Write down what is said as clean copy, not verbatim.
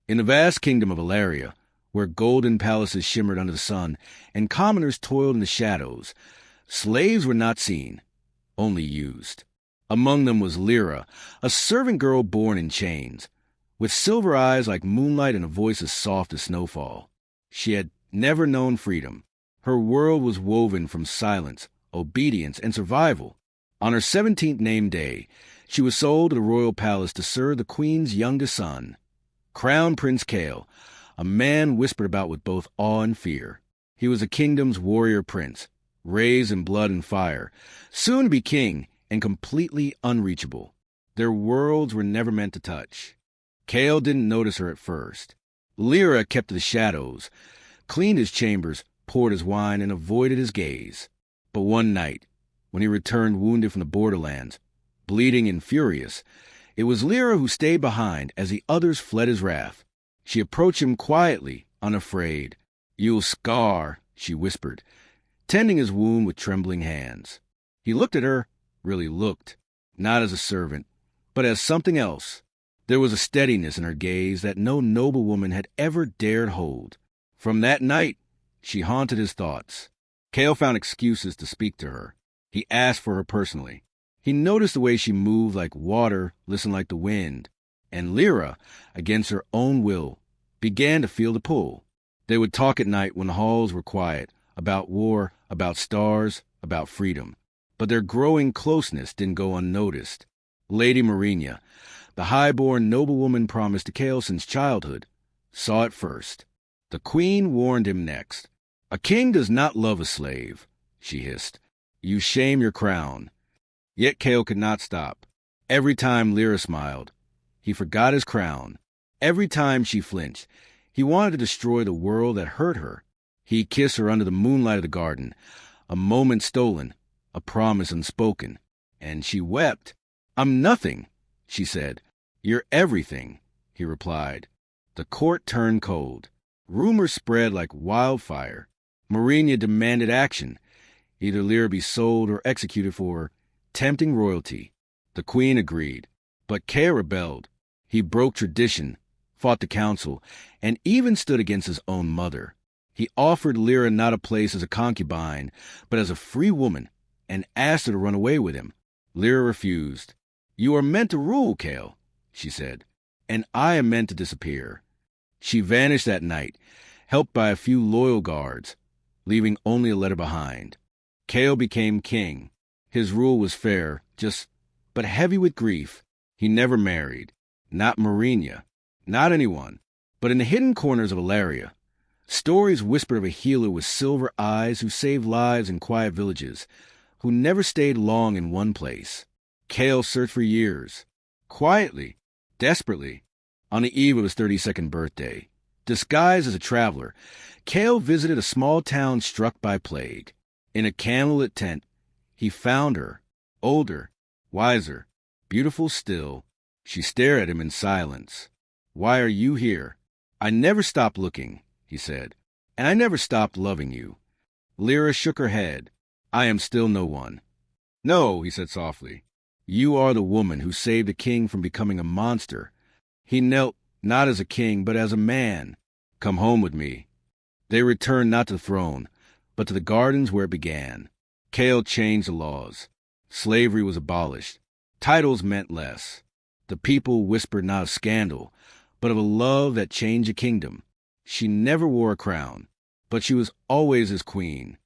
In the vast kingdom of Ilaria, where golden palaces shimmered under the sun and commoners toiled in the shadows, slaves were not seen, only used. Among them was Lyra, a servant girl born in chains, with silver eyes like moonlight and a voice as soft as snowfall. She had never known freedom. Her world was woven from silence, obedience, and survival. On her 17th name day, she was sold to the royal palace to serve the queen's youngest son, Crown Prince Kale, a man whispered about with both awe and fear. He was the kingdom's warrior prince, raised in blood and fire, soon to be king and completely unreachable. Their worlds were never meant to touch. Kale didn't notice her at first. Lyra kept to the shadows, cleaned his chambers, poured his wine, and avoided his gaze. But one night, when he returned wounded from the borderlands, bleeding and furious, it was Lyra who stayed behind as the others fled his wrath. She approached him quietly, unafraid. "You'll scar," she whispered, tending his wound with trembling hands. He looked at her, really looked, not as a servant, but as something else. There was a steadiness in her gaze that no noble woman had ever dared hold. From that night, she haunted his thoughts. Kale found excuses to speak to her. He asked for her personally. He noticed the way she moved like water, listened like the wind. And Lyra, against her own will, began to feel the pull. They would talk at night when the halls were quiet, about war, about stars, about freedom. But their growing closeness didn't go unnoticed. Lady Marina, the high-born noblewoman promised to Kale since childhood, saw it first. The queen warned him next. "A king does not love a slave," she hissed. "You shame your crown." Yet Kale could not stop. Every time Lyra smiled, he forgot his crown. Every time she flinched, he wanted to destroy the world that hurt her. He kissed her under the moonlight of the garden, a moment stolen, a promise unspoken. And she wept. "I'm nothing," she said. "You're everything," he replied. The court turned cold. Rumors spread like wildfire. Marina demanded action. Either Lyra be sold or executed for tempting royalty. The queen agreed, but Kale rebelled. He broke tradition, fought the council, and even stood against his own mother. He offered Lyra not a place as a concubine, but as a free woman, and asked her to run away with him. Lyra refused. "You are meant to rule, Kale," she said, "and I am meant to disappear." She vanished that night, helped by a few loyal guards, leaving only a letter behind. Kale became king. His rule was fair, but heavy with grief. He never married. Not Marina. Not anyone. But in the hidden corners of Ilaria, stories whispered of a healer with silver eyes who saved lives in quiet villages, who never stayed long in one place. Kale searched for years. Quietly. Desperately. On the eve of his 32nd birthday, disguised as a traveler, Kale visited a small town struck by plague. In a candlelit tent, he found her, older, wiser, beautiful still. She stared at him in silence. "Why are you here?" "I never stopped looking," he said, "and I never stopped loving you." Lyra shook her head. "I am still no one." "No," he said softly. "You are the woman who saved the king from becoming a monster." He knelt, not as a king, but as a man. "Come home with me." They returned not to the throne, but to the gardens where it began. Kale changed the laws. Slavery was abolished. Titles meant less. The people whispered not of scandal, but of a love that changed a kingdom. She never wore a crown, but she was always his queen.